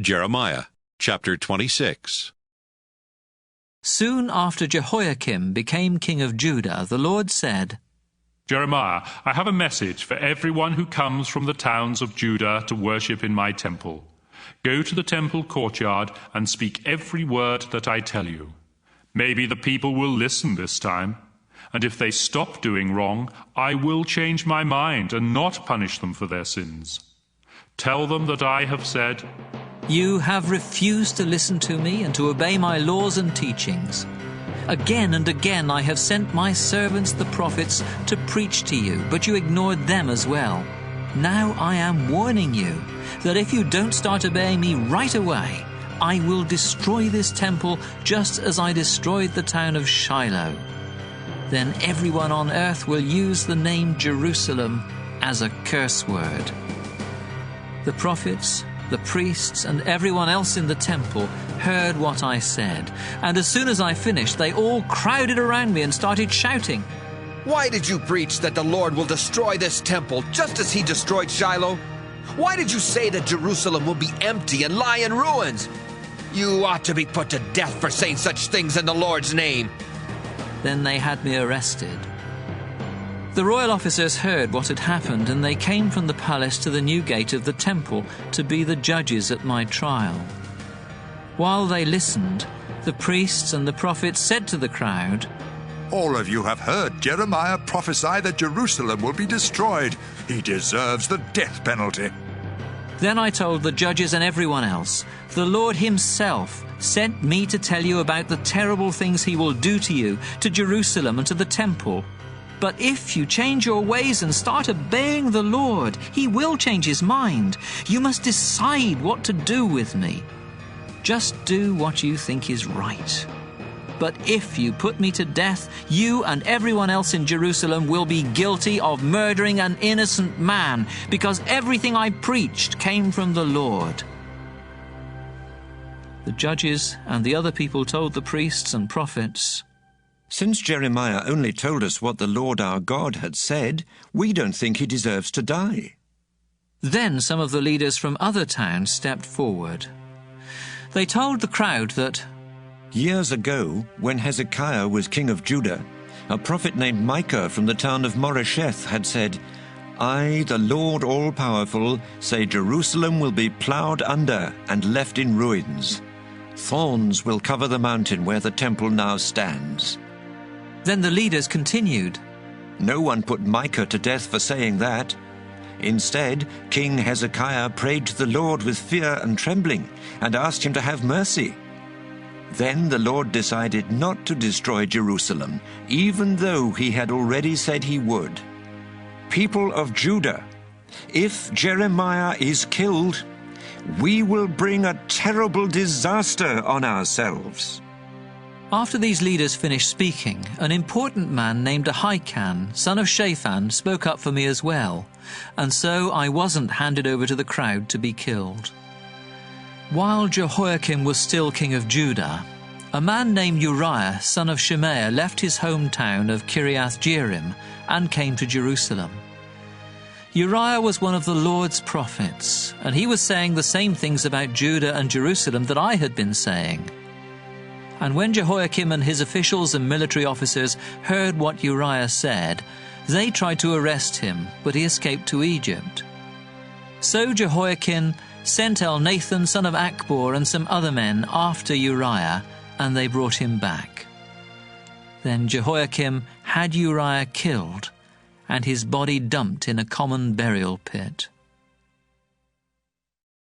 Jeremiah chapter 26. Soon after Jehoiakim became king of Judah, the Lord said, Jeremiah, I have a message for everyone who comes from the towns of Judah to worship in my temple. Go to the temple courtyard and speak every word that I tell you. Maybe the people will listen this time, and if they stop doing wrong, I will change my mind and not punish them for their sins. Tell them that I have said, "You have refused to listen to me and to obey my laws and teachings. Again and again I have sent my servants the prophets to preach to you, but you ignored them as well. Now I am warning you that if you don't start obeying me right away, I will destroy this temple just as I destroyed the town of Shiloh. Then everyone on earth will use the name Jerusalem as a curse word." The prophets, the priests, and everyone else in the temple heard what I said, and as soon as I finished, they all crowded around me and started shouting, "Why did you preach that the Lord will destroy this temple just as he destroyed Shiloh? Why did you say that Jerusalem will be empty and lie in ruins? You ought to be put to death for saying such things in the Lord's name." Then they had me arrested. The royal officers heard what had happened, and they came from the palace to the new gate of the temple to be the judges at my trial. While they listened, the priests and the prophets said to the crowd, "All of you have heard Jeremiah prophesy that Jerusalem will be destroyed. He deserves the death penalty." Then I told the judges and everyone else, "The Lord himself sent me to tell you about the terrible things he will do to you, to Jerusalem and to the temple. But if you change your ways and start obeying the Lord, he will change his mind. You must decide what to do with me. Just do what you think is right. But if you put me to death, you and everyone else in Jerusalem will be guilty of murdering an innocent man, because everything I preached came from the Lord." The judges and the other people told the priests and prophets, "Since Jeremiah only told us what the Lord our God had said, we don't think he deserves to die." Then some of the leaders from other towns stepped forward. They told the crowd that, Years ago, when Hezekiah was king of Judah, a prophet named Micah from the town of Moresheth had said, "I, the Lord all-powerful, say Jerusalem will be ploughed under and left in ruins. Thorns will cover the mountain where the temple now stands." Then the leaders continued, No one put Micah to death for saying that. Instead, King Hezekiah prayed to the Lord with fear and trembling and asked him to have mercy. Then the Lord decided not to destroy Jerusalem, even though he had already said he would. "People of Judah, if Jeremiah is killed, we will bring a terrible disaster on ourselves." After these leaders finished speaking, an important man named Jehoiakim, son of Shaphan, spoke up for me as well, and so I wasn't handed over to the crowd to be killed. While Jehoiakim was still king of Judah, a man named Uriah, son of Shemaiah, left his hometown of Kiriath-Jearim and came to Jerusalem. Uriah was one of the Lord's prophets, and he was saying the same things about Judah and Jerusalem that I had been saying. And when Jehoiakim and his officials and military officers heard what Uriah said, they tried to arrest him, but he escaped to Egypt. So Jehoiakim sent Elnathan, son of Akbor, and some other men after Uriah, and they brought him back. Then Jehoiakim had Uriah killed, and his body dumped in a common burial pit.